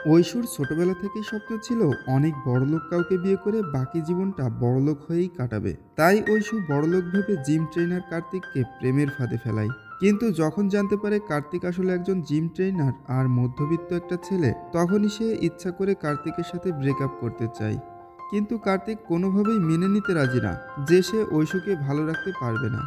ঐশীর ছোটবেলা থেকেই স্বপ্ন ছিল অনেক বড়লোক কাউকে বিয়ে করে বাকি জীবনটা বড়লোক হয়েই কাটাবে। তাই ঐশী বড়লোক ভেবে জিম ট্রেনার কার্তিককে প্রেমের ফাঁদে ফেলায়। কিন্তু যখন জানতে পারে কার্তিক আসলে একজন জিম ট্রেনার আর মধ্যবিত্ত একটা ছেলে, তখনই সে ইচ্ছা করে কার্তিকের সাথে ব্রেকআপ করতে চায়। কিন্তু কার্তিক কোনোভাবেই মেনে নিতে রাজি না যে সে ঐশীকে ভালো রাখতে পারবে না।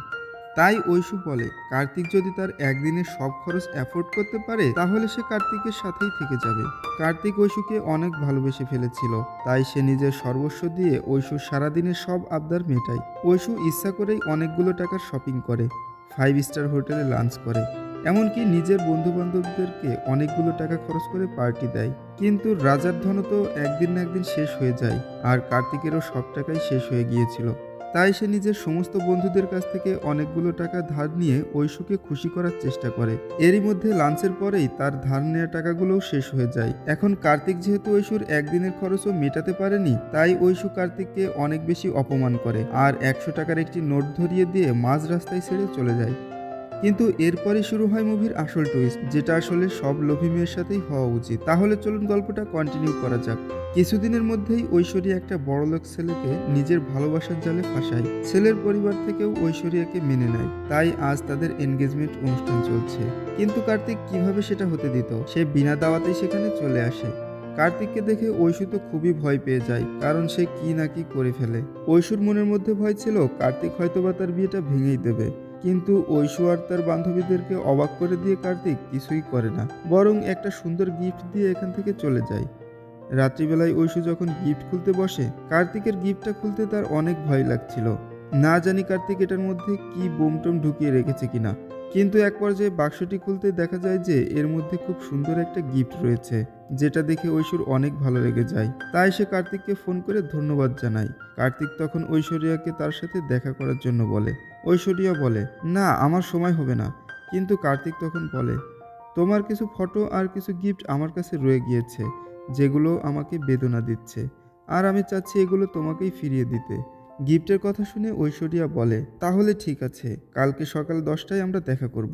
তাই ঐশু বলে কার্তিক যদি তার একদিনের সব খরচ অ্যাফোর্ড করতে পারে তাহলে সে কার্তিকের সাথেই থেকে যাবে। কার্তিক ঐশুকে অনেক ভালোবেসে ফেলেছিল, তাই সে নিজের সর্বস্ব দিয়ে ঐশুর সারাদিনের সব আবদার মেটায়। ঐশু ইচ্ছা করেই অনেকগুলো টাকার শপিং করে, 5 স্টার হোটেলে লাঞ্চ করে, এমনকি নিজের বন্ধু বান্ধবদেরকে অনেকগুলো টাকা খরচ করে পার্টি দেয়। কিন্তু রাজার ধনও তো একদিন না একদিন শেষ হয়ে যায়, আর কার্তিকেরও সব টাকাই শেষ হয়ে গিয়েছিল। তাই সে নিজের সমস্ত বন্ধুদের কাছ থেকে অনেকগুলো টাকা ধার নিয়ে ঐশুকে খুশি করার চেষ্টা করে। এরই মধ্যে লাঞ্চের পরেই তার ধার নেওয়া টাকাগুলোও শেষ হয়ে যায়। এখন কার্তিক যেহেতু ঐশুর একদিনের খরচও মেটাতে পারেনি, তাই ঐশু কার্তিককে অনেক বেশি অপমান করে আর 100 টাকার একটি নোট ধরিয়ে দিয়ে মাঝ রাস্তায় ছেড়ে চলে যায়। কিন্তু এরপরে শুরু হয় মুভির আসল টুইস্ট, যেটা আসলে সব লোভী মেয়ের সাথেই হওয়া উচিত। তাহলে চলুন গল্পটা কন্টিনিউ করা যাক। কিছুদিনের মধ্যেই ঐশ্বরিয়া একটা বড়লোক ছেলেকে নিজের ভালোবাসার জালে ফাঁসায়। ছেলের পরিবার থেকেও ঐশ্বরিয়াকে মেনে নেয়, তাই আজ তাদের এনগেজমেন্ট অনুষ্ঠান চলছে। কিন্তু কার্তিক কিভাবে সেটা হতে দিত? সে বিনা দাওয়াতেই সেখানে চলে আসে। কার্তিককে দেখে ঐশু তো খুবই ভয় পেয়ে যায়, কারণ সে কি না কি করে ফেলে। ঐশুর মনের মধ্যে ভয় ছিল কার্তিক হয়তোবা তার বিয়েটা ভেঙেই দেবে। কিন্তু ঐশু আর তার বান্ধবীদেরকে অবাক করে দিয়ে কার্তিক কিছুই করে না, বরং একটা সুন্দর গিফট দিয়ে এখান থেকে চলে যায়। রাত্রিবেলায় ঐশু যখন গিফট খুলতে বসে, কার্তিকের গিফটটা খুলতে তার অনেক ভয় লাগছিল। না জানি কার্তিক এটার মধ্যে কি বোমটোম ঢুকিয়ে রেখেছে কিনা। কিন্তু এক পর্যায়ে বাক্সটি খুলতে দেখা যায় যে এর মধ্যে খুব সুন্দর একটা গিফট রয়েছে, যেটা দেখে ঐশুর অনেক ভালো লেগে যায়। তাই সে কার্তিককে ফোন করে ধন্যবাদ জানায়। কার্তিক তখন ঐশ্বরিয়াকে তার সাথে দেখা করার জন্য বলে। ঐশ্বরিয়া বলে, না আমার সময় হবে না। কিন্তু কার্তিক তখন বলে, তোমার কিছু ফটো আর কিছু গিফট আমার কাছে রয়ে গিয়েছে, যেগুলো আমাকে বেদনা দিচ্ছে, আর আমি চাচ্ছি এগুলো তোমাকেই ফিরিয়ে দিতে। গিফটের কথা শুনে ঐশ্বরিয়া বলে, তাহলে ঠিক আছে, কালকে সকাল 10টায় আমরা দেখা করব।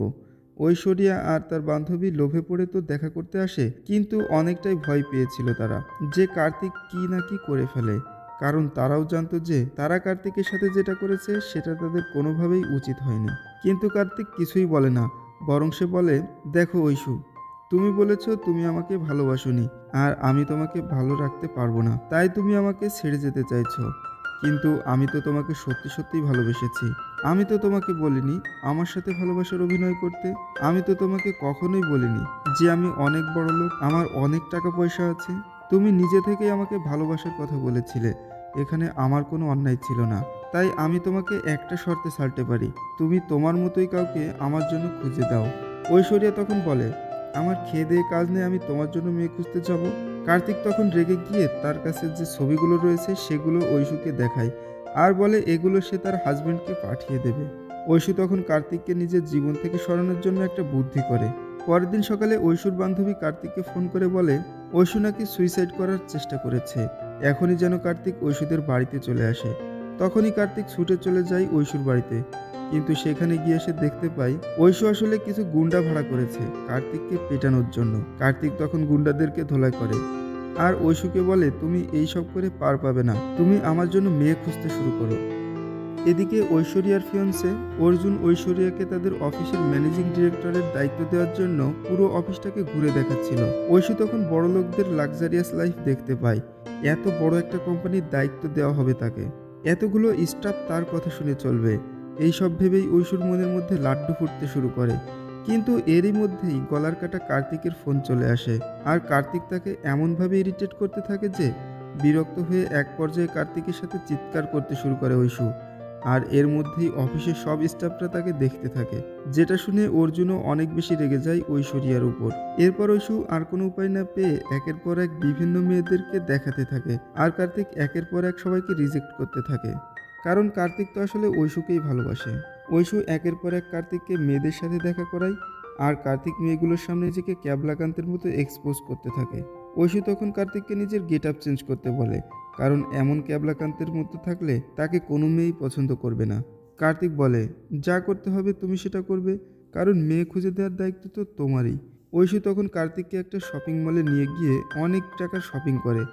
ঐশ্বরিয়া আর তার বান্ধবী লোভে পড়ে তো দেখা করতে আসে, কিন্তু অনেকটাই ভয় পেয়েছিল তারা যে কার্তিক কি না কি করে ফেলে। কারণ তারাও জানতো যে তারা কার্তিকের সাথে যেটা করেছে সেটা তাদের কোনোভাবেই উচিত হয়নি। কিন্তু কার্তিক কিছুই বলে না, বরং সে বলে, দেখো ঐশু, তুমি বলেছো তুমি আমাকে ভালোবাসোনি, আর আমি তোমাকে ভালো রাখতে পারবো না, তাই তুমি আমাকে ছেড়ে যেতে চাইছো। কিন্তু আমি তো তোমাকে সত্যি সত্যিই ভালোবেসেছি। আমি তো তোমাকে বলিনি আমার সাথে ভালোবাসার অভিনয় করতে। আমি তো তোমাকে কখনোই বলিনি যে আমি অনেক বড় লোক, আমার অনেক টাকা পয়সা আছে। তুমি নিজে থেকেই আমাকে ভালোবাসার কথা বলেছিলে। এখানে আমার কোনো অন্যায় ছিল না। তাই আমি তোমাকে একটা শর্তে ছাড়তে পারি, তুমি তোমার মতোই কাউকে আমার জন্য খুঁজে দাও। ঐশ্বরিয়া তখন বলে, আমার খেয়ে দেয়ে কাজ নেই, আমি তোমার জন্য মেয়ে খুঁজতে যাব? কার্তিক তখন রেগে গিয়ে তার কাছে যে ছবিগুলো রয়েছে সেগুলো ঐশুকে দেখায়, আর বলে এগুলো সে তার হাজবেন্ডকে পাঠিয়ে দেবে। ঐশু তখন কার্তিককে নিজের জীবন থেকে সরানোর জন্য একটা বুদ্ধি করে। পরের দিন সকালে ঐশুর বান্ধবী কার্তিককে ফোন করে বলে ঐশু নাকি সুইসাইড করার চেষ্টা করেছে। এখনই যেন কার্তিক ঐশুদের বাড়িতে চলে আসে। তখনই কার্তিক ছুটে চলে যায় ঐশুর বাড়িতে। কিন্তু সেখানে গিয়ে সে দেখতে পায় ঐশু আসলে কিছু গুন্ডা ভাড়া করেছে কার্তিককে পেটানোর জন্য। কার্তিক তখন গুন্ডাদেরকে ধোলাই করে আর ঐশুকে বলে, তুমি এই সব করে পার পাবে না, তুমি আমার জন্য মেয়ে খুঁজতে শুরু করো। এদিকে ঐশ্বরিয়ার ফিয়ন্সে অর্জুন ঐশ্বরিয়াকে তাদের অফিসের ম্যানেজিং ডিরেক্টরের দায়িত্ব দেওয়ার জন্য পুরো অফিসটাকে ঘুরে দেখাচ্ছিল। ঐশু তখন বড় লোকদের লাক্সারিয়াস লাইফ দেখতে পায়। এত বড় একটা কোম্পানির দায়িত্ব দেওয়া হবে তাকে, এতগুলো স্টাফ তার কথা শুনে চলবে, এই সব ভেবেই ঐশুর মনের মধ্যে লাড্ডু ফুটতে শুরু করে। কিন্তু এরই মধ্যেই গলার কাটা কার্তিকের ফোন চলে আসে, আর কার্তিক তাকে এমনভাবে ইরিটেট করতে থাকে যে বিরক্ত হয়ে এক পর্যায়ে কার্তিকের সাথে চিৎকার করতে শুরু করে ঐশু। আর এর মধ্যেই অফিসের সব স্টাফরা তাকে দেখতে থাকে, যেটা শুনে অর্জুনও অনেক বেশি রেগে যায় ঐশ্বরিয়ার উপর। এরপর ঐশু আর কোনো উপায় না পেয়ে একের পর এক বিভিন্ন মেয়েদেরকে দেখাতে থাকে, আর কার্তিক একের পর এক সবাইকে রিজেক্ট করতে থাকে। কারণ কার্তিক তো আসলে ঐশুকেই ভালোবাসে। ঐশু একের পর এক কার্তিককে মেয়েদের সাথে দেখা করায়, আর কার্তিক মেয়েগুলোর সামনে নিজেকে ক্যাবলাকান্তের মতো এক্সপোজ করতে থাকে। ঐশু তখন কার্তিককে নিজের গেট আপ চেঞ্জ করতে বলে, কারণ এমন ক্যাবলাকান্তের মতো থাকলে তাকে কোনো মেয়েই পছন্দ করবে না। কার্তিক বলে, যা করতে হবে তুমি সেটা করবে, কারণ মেয়ে খুঁজে দেওয়ার দায়িত্ব তো তোমারই। ঐশু তখন কার্তিককে একটা শপিং মলে নিয়ে গিয়ে অনেক টাকার শপিং করে।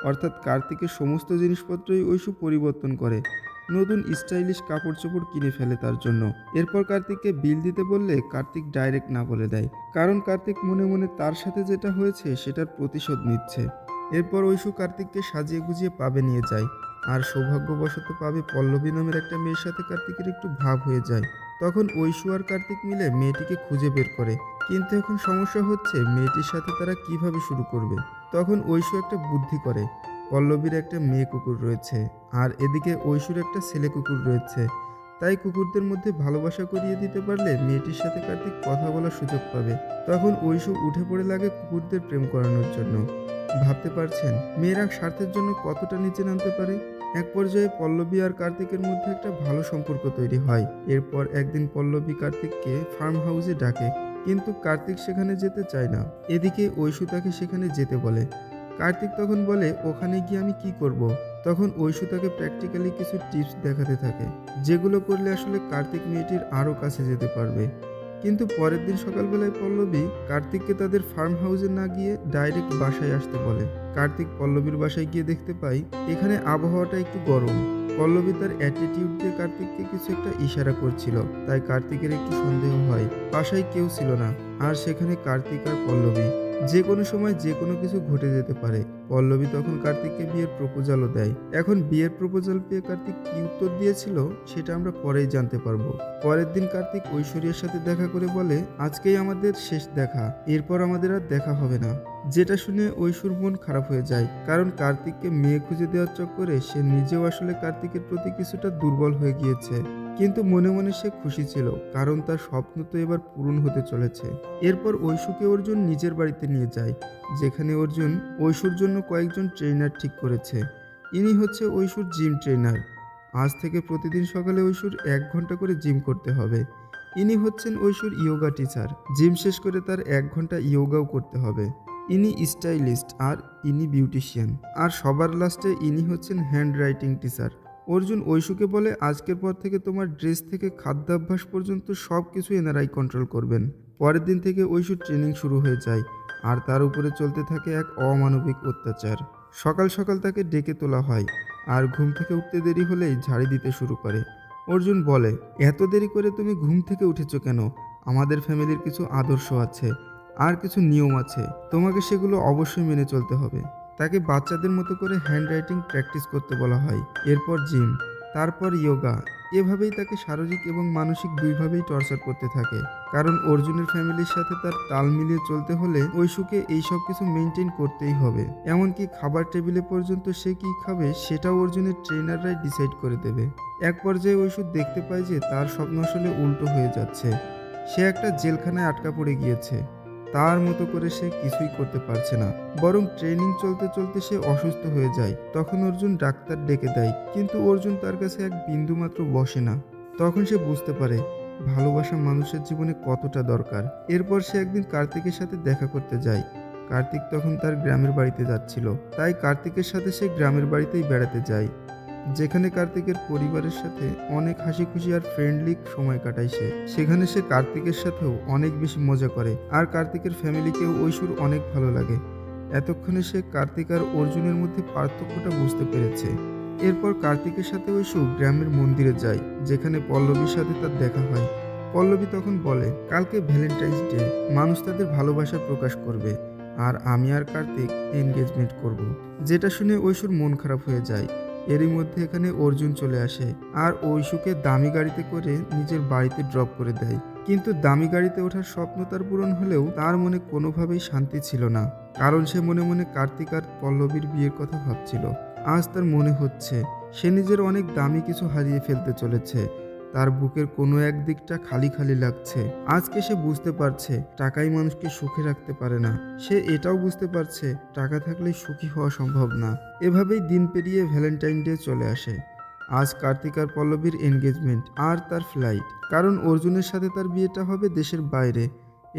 অর্থাৎ কার্তিকের সমস্ত জিনিসপত্রই ঐশু পরিবর্তন করে, নতুন স্টাইলিশ কাপড় চোপড় কিনে ফেলে তার জন্য। এরপর কার্তিককে বিল দিতে বললে কার্তিক ডাইরেক্ট না বলে দেয়, কারণ কার্তিক মনে মনে তার সাথে যেটা হয়েছে সেটার প্রতিশোধ নিচ্ছে। এরপর ঐশু কার্তিককে সাজিয়ে গুজিয়ে পাবে নিয়ে যায়, আর সৌভাগ্যবশত পাবে পল্লবী নামের একটা মেয়ের সাথে কার্তিকের একটু ভাব হয়ে যায়। তখন ঐশু আর কার্তিক মিলে মেয়েটিকে খুঁজে বের করে, কিন্তু এখন সমস্যা হচ্ছে মেয়েটির সাথে তারা কিভাবে শুরু করবে। তখন ঐশু একটা বুদ্ধি করে, পল্লবীর একটা মেয়ে কুকুর রয়েছে, আর এদিকে ঐশুর একটা ছেলে কুকুর রয়েছে। তাই কুকুরদের মধ্যে ভালোবাসা করিয়ে দিতে পারলে মেয়েটির সাথে কার্তিক কথা বলার সুযোগ পাবে। তখন ঐশু উঠে পড়ে লাগে কুকুরদের প্রেম করানোর জন্য। ভাবতে পারছেন মেয়েরা স্বার্থের জন্য কতটা নিচে নামতে পারে। এক পর্যায়ে পল্লবী আর কার্তিকের মধ্যে একটা ভালো সম্পর্ক তৈরি হয়। এরপর একদিন পল্লবী কার্তিককে ফার্ম হাউসে ডাকে, কিন্তু কার্তিক সেখানে যেতে চায় না। এদিকে ঐশু তাকে সেখানে যেতে বলে। কার্তিক তখন বলে, ওখানে গিয়ে আমি কি করব। তখন ঐশু তাকে প্র্যাকটিক্যালি কিছু টিপস দেখাতে থাকে, যেগুলো করলে আসলে কার্তিক মেয়েটির আরও কাছে যেতে পারবে। কিন্তু পরের দিন সকালবেলায় পল্লবী কার্তিককে তাদের ফার্ম হাউসে না গিয়ে ডাইরেক্ট বাসায় আসতে বলে। কার্তিক পল্লবীর বাসায় গিয়ে দেখতে পাই এখানে আবহাওয়াটা একটু গরম। পল্লবী তার অ্যাটিটিউড দিয়ে কার্তিককে কিছু একটা ইশারা করছিল, তাই কার্তিকের একটু সন্দেহ হয়। বাসায় কেউ ছিল না, আর সেখানে কার্তিক আর পল্লবী। যে কোনো সময় যে কোনো কিছু ঘটে যেতে পারে। পল্লবী তখন কার্তিককে বিয়ের প্রপোজালও দেয়। এখন বিয়ের প্রপোজাল পেয়ে কার্তিক কি উত্তর দিয়েছিল সেটা আমরা পরেই জানতে পারবো। পরের দিন কার্তিক ঐশ্বরিয়ার সাথে দেখা করে বলে, আজকেই আমাদের শেষ দেখা, এরপর আমাদের আর দেখা হবে না। যেটা শুনে ঐশুর মন খারাপ হয়ে যায়, কারণ কার্তিককে মেয়ে খুঁজে দেওয়ার চক্করে সে নিজেও আসলে কার্তিকের প্রতি কিছুটা দুর্বল হয়ে গিয়েছে। কিন্তু মনে মনে সে খুশি ছিল, কারণ তার স্বপ্ন তো এবার পূরণ হতে চলেছে। এরপর ঐশুকে অর্জুন নিজের বাড়িতে নিয়ে যায়, যেখানে অর্জুন ঐশুর জন্য কয়েকজন ট্রেনার ঠিক করেছে। ইনি হচ্ছে ঐশুর জিম ট্রেনার। আজ থেকে প্রতিদিন সকালে ঐশুর 1 ঘন্টা করে জিম করতে হবে। ইনি হচ্ছেন ঐশুর ইয়োগা টিচার। জিম শেষ করে তার 1 ঘন্টা ইয়োগাও করতে হবে। ইনি স্টাইলিস্ট আর ইনি বিউটিশিয়ান। আর সবার লাস্টে ইনি হচ্ছেন হ্যান্ড রাইটিং টিচার। অর্জুন ঐশুকে বলে, আজকের পর থেকে তোমার ড্রেস থেকে খাদ্যাভ্যাস পর্যন্ত সব কিছু এনারাই কন্ট্রোল করবেন। পরের দিন থেকে ঐশুর ট্রেনিং শুরু হয়ে যায়, আর তার উপরে চলতে থাকে এক অমানবিক অত্যাচার। সকাল সকাল তাকে ডেকে তোলা হয়, আর ঘুম থেকে উঠতে দেরি হলেই ঝাড়ি দিতে শুরু করে। অর্জুন বলে, এত দেরি করে তুমি ঘুম থেকে উঠেছো কেন? আমাদের ফ্যামিলির কিছু আদর্শ আছে, আর কিছু নিয়ম আছে, তোমাকে সেগুলো অবশ্যই মেনে চলতে হবে। তাকে বাচ্চাদের মতো করে হ্যান্ড রাইটিং প্র্যাকটিস করতে বলা হয়। এরপর জিম, তারপর ইয়োগা। এভাবেই তাকে শারীরিক এবং মানসিক দুইভাবেই টর্চার করতে থাকে, কারণ অর্জুনের ফ্যামিলির সাথে তার তাল মিলিয়ে চলতে হলে ঐশুকে এইসব কিছু মেনটেন করতেই হবে। এমনকি খাবার টেবিলে পর্যন্ত সে কী খাবে সেটাও অর্জুনের ট্রেনাররাই ডিসাইড করে দেবে। এক পর্যায়ে ঐশু দেখতে পায় যে তার স্বপ্ন আসলে উল্টো হয়ে যাচ্ছে। সে একটা জেলখানায় আটকা পড়ে গিয়েছে। তার মতো করে সে কিছুই করতে পারছে না, বরং ট্রেনিং চলতে চলতে সে অসুস্থ হয়ে যায়। তখন অর্জুন ডাক্তার ডেকে দেয়, কিন্তু অর্জুন তার কাছে এক বিন্দু মাত্র বসে না। তখন সে বুঝতে পারে ভালোবাসা মানুষের জীবনে কতটা দরকার। এরপর সে একদিন কার্তিকের সাথে দেখা করতে যায়। কার্তিক তখন তার গ্রামের বাড়িতে যাচ্ছিল, তাই কার্তিকের সাথে সে গ্রামের বাড়িতেই বেড়াতে যায়, যেখানে কার্তিকের পরিবারের সাথে অনেক হাসি খুশি আর ফ্রেন্ডলি সময় কাটায় সে। সেখানে সে কার্তিকের সাথেও অনেক বেশি মজা করে, আর কার্তিকের ফ্যামিলিকেও ঐশুর অনেক ভালো লাগে। এতক্ষণে সে কার্তিক আর অর্জুনের মধ্যে পার্থক্যটা বুঝতে পেরেছে। এরপর কার্তিকের সাথে ঐশু গ্রামের মন্দিরে যায়, যেখানে পল্লবীর সাথে তার দেখা হয়। পল্লবী তখন বলে, কালকে ভ্যালেন্টাইন্স ডে, মানুষ তাদের ভালোবাসা প্রকাশ করবে, আর আমি আর কার্তিক এনগেজমেন্ট করব। যেটা শুনে ঐশুর মন খারাপ হয়ে যায়। এরই মধ্যে এখানে অর্জুন চলে আসে, আর ঐশুকে দামি গাড়িতে করে নিজের বাড়িতে ড্রপ করে দেয়। কিন্তু দামি গাড়িতে ওঠার স্বপ্ন তার পূরণ হলেও তার মনে কোনোভাবেই শান্তি ছিল না, কারণ সে মনে মনে কার্তিক আর পল্লবীর বিয়ের কথা ভাবছিল। আজ তার মনে হচ্ছে সে নিজের অনেক দামি কিছু হারিয়ে ফেলতে চলেছে। তার বুকের কোনো এক দিকটা খালি খালি লাগছে। আজকে সে বুঝতে পারছে টাকাই মানুষকে সুখে রাখতে পারে না। সে এটাও বুঝতে পারছে টাকা থাকলে সুখী হওয়া সম্ভব না। এভাবেই দিন পেরিয়ে ভ্যালেন্টাইন ডে চলে আসে। আজ কার্তিক আর পল্লবীর এনগেজমেন্ট আর তার ফ্লাইট, কারণ অর্জুনের সাথে তার বিয়েটা হবে দেশের বাইরে।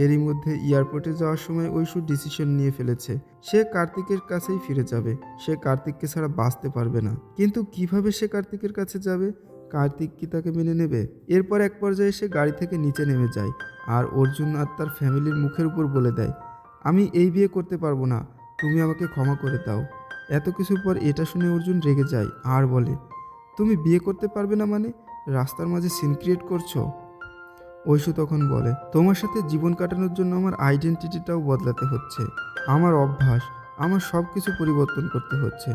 এরই মধ্যে এয়ারপোর্টে যাওয়ার সময় ঐশু ডিসিশন নিয়ে ফেলেছে, সে কার্তিকের কাছেই ফিরে যাবে। সে কার্তিককে ছাড়া বাঁচতে পারবে না। কিন্তু কিভাবে সে কার্তিকের কাছে যাবে? কার্তিক কি তাকে মেনে নেবে? এরপর এক পর্যায়ে সে গাড়ি থেকে নিচে নেমে যায় আর অর্জুন আর তার ফ্যামিলির মুখের উপর বলে দেয়, আমি এই বিয়ে করতে পারবো না, তুমি আমাকে ক্ষমা করে দাও। এত কিছুর পর এটা শুনে অর্জুন রেগে যায় আর বলে, তুমি বিয়ে করতে পারবে না মানে? রাস্তার মাঝে সিন ক্রিয়েট করছো? ঐশু তখন বলে, তোমার সাথে জীবন কাটানোর জন্য আমার আইডেন্টিটিটাও বদলাতে হচ্ছে, আমার অভ্যাস, আমার সব কিছু পরিবর্তন করতে হচ্ছে।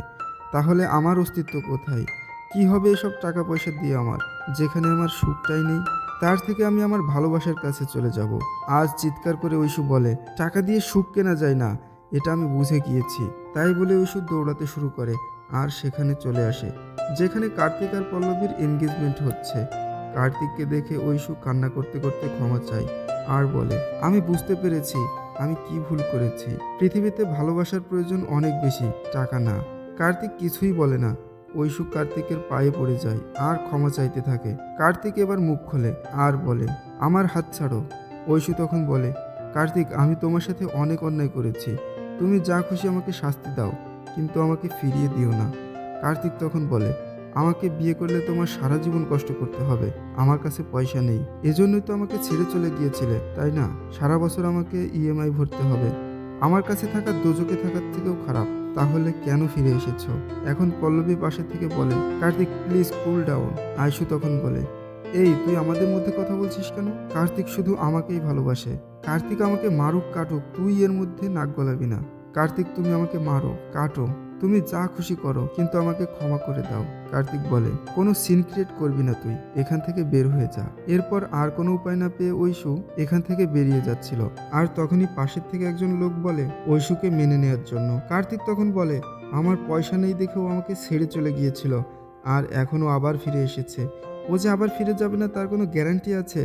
তাহলে আমার অস্তিত্ব কোথায়? কি হবে এসব টাকা পয়সা দিয়ে আমার, যেখানে আমার সুখটাই নেই? তার থেকে আমি আমার ভালোবাসার কাছে চলে যাব। আজ চিৎকার করে ঐশু বলে, টাকা দিয়ে সুখ কেনা যায় না, এটা আমি বুঝে গিয়েছি। তাই বলে ঐশু দৌড়াতে শুরু করে আর সেখানে চলে আসে যেখানে কার্তিক আর পল্লবীর এনগেজমেন্ট হচ্ছে। কার্তিককে দেখে ঐশু কান্না করতে করতে ক্ষমা চায় আর বলে, আমি বুঝতে পেরেছি আমি কি ভুল করেছি। পৃথিবীতে ভালোবাসার প্রয়োজন অনেক বেশি, টাকা না। কার্তিক কিছুই বলে না। ঐশু কার্তিকের পায়ে পড়ে যায় আর ক্ষমা চাইতে থাকে। কার্তিক এবার মুখ খোলে আর বলে, আমার হাত ছাড়ো। ঐশু তখন বলে, কার্তিক, আমি তোমার সাথে অনেক অন্যায় করেছি, তুমি যা খুশি আমাকে শাস্তি দাও, কিন্তু আমাকে ফিরিয়ে দিও না। কার্তিক তখন বলে, আমাকে বিয়ে করলে তোমার সারা জীবন কষ্ট করতে হবে, আমার কাছে পয়সা নেই, এজন্যই তো আমাকে ছেড়ে চলে গিয়েছিলে, তাই না? সারা বছর আমাকে ইএমআই ভরতে হবে, আমার কাছে থাকা দোজকে থাকার থেকেও খারাপ। তাহলে কেন ফিরে এসেছো? এখন পল্লবী পাশে থেকে বলে, কার্তিক প্লিজ কুল ডাউন। আয়শু তখন বলে, এই তুই আমাদের মধ্যে কথা বলছিস কেন? কার্তিক শুধু আমাকেই ভালোবাসে, কার্তিক আমাকে মারুক কাটুক, তুই এর মধ্যে নাক গলাবি না। কার্তিক, তুমি আমাকে মারো কাটো, তুমি যা খুশি করো, কিন্তু আমাকে ক্ষমা করে দাও। কার্তিক বলে, কোনো সিন ক্রিয়েট করবি না তুই, এখান থেকে বের হয়ে যা। এরপর আর কোনো উপায় না পেয়ে ঐশু এখান থেকে বেরিয়ে যাচ্ছিল আর তখনই পাশের থেকে একজন লোক বলে ঐশুকে মেনে নেওয়ার জন্য। কার্তিক তখন বলে, আমার পয়সা নেই দেখেও আমাকে ছেড়ে চলে গিয়েছিল আর এখনও আবার ফিরে এসেছে, ও যে আবার ফিরে যাবে না তার কোনো গ্যারান্টি আছে?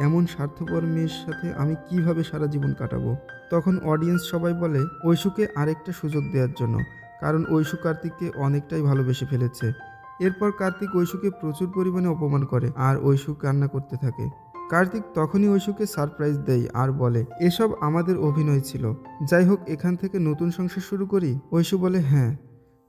এমন স্বার্থপর মেয়ের সাথে আমি কিভাবে সারা জীবন কাটাবো? তখন অডিয়েন্স সবাই বলে ঐশুকে আরেকটা সুযোগ দেওয়ার জন্য, কারণ ঐশু কার্তিককে অনেকটাই ভালোবেসে ফেলেছে। এরপর কার্তিক ঐশুকে প্রচুর পরিমাণে অপমান করে আর ঐশু কান্না করতে থাকে। কার্তিক তখনই ঐশুকে সারপ্রাইজ দেয় আর বলে, এসব আমাদের অভিনয় ছিল, যাই হোক এখান থেকে নতুন সংসার শুরু করি। ঐশু বলে, হ্যাঁ।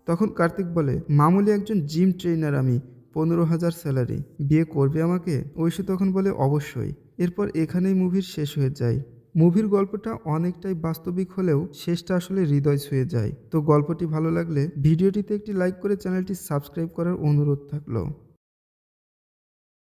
তখন কার্তিক বলে, মামুলি একজন জিম ট্রেনার আমি, 15,000 স্যালারি, বিয়ে করবে আমাকে? ঐশু তখন বলে, অবশ্যই। এরপর এখানেই মুভির শেষ হয়ে যায়। মুভির গল্পটা অনেকটাই বাস্তবিক হলেও শেষটা আসলে হৃদয় ছুঁয়ে যায়। তো গল্পটি ভালো লাগলে ভিডিওটিতে একটি লাইক করে চ্যানেলটি সাবস্ক্রাইব করার অনুরোধ থাকলো।